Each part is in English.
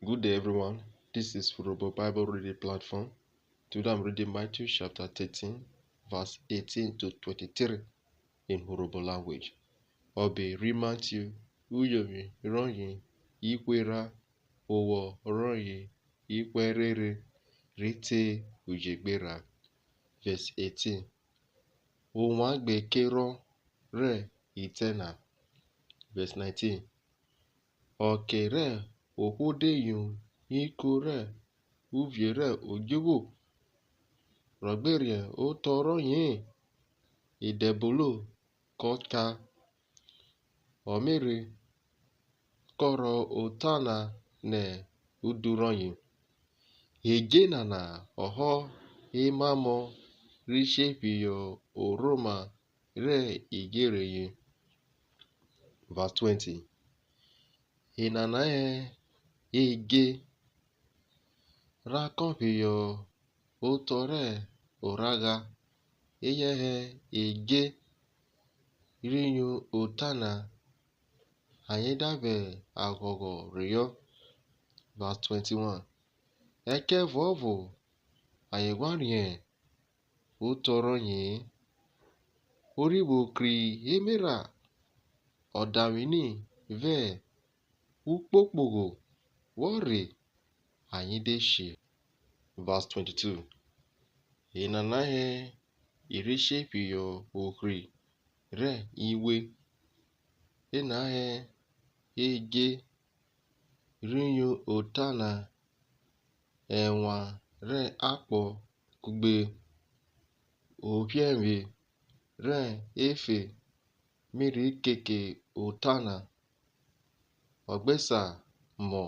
Good day, everyone. This is Furobo Bible Reading Platform. Today I'm reading Matthew chapter 13, verse 18 to 23 in Furobo language. Obi Matthew, Uyomi, Ronyi, Ikwera, Owo, Ronyi, Ikwerere, Rite, Ujegbera. Verse 18. Onwagbe Kero, Re, Itena. Verse 19. Okere, Ohodeyun, Ikure, Uviere ojubu Robert o tọrọ yin idebolo kọka omere kọrọ otana ne uduroyin ejena na oho imamo rishepiyo oroma re igereyin. Verse 20. Inanae ege rakopiyo otore oraga eyehe ege rinyu otana anyidabe agogo riyo. Verse 21. Eke vovo anyigwarien utoro yin oribo kri emera odawini ve ukpokpogo wori anyideshi. Verse 22. Inanahe irishepiyo okri re iwe enahe ege rinyu otana enwa re akpo kugbe opienwe re efe miri keke otana ogbesa mo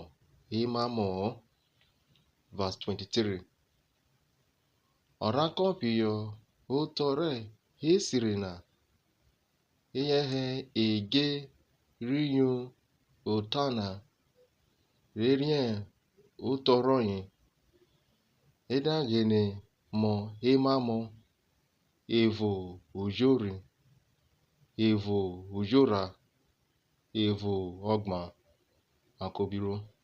imamo. Verse 23. Orakopiyo otore hisirina eyehe ege rinyu otana rerien utoroyin edagene mo imamo evo ujori evo ujora evo ogban akobiro.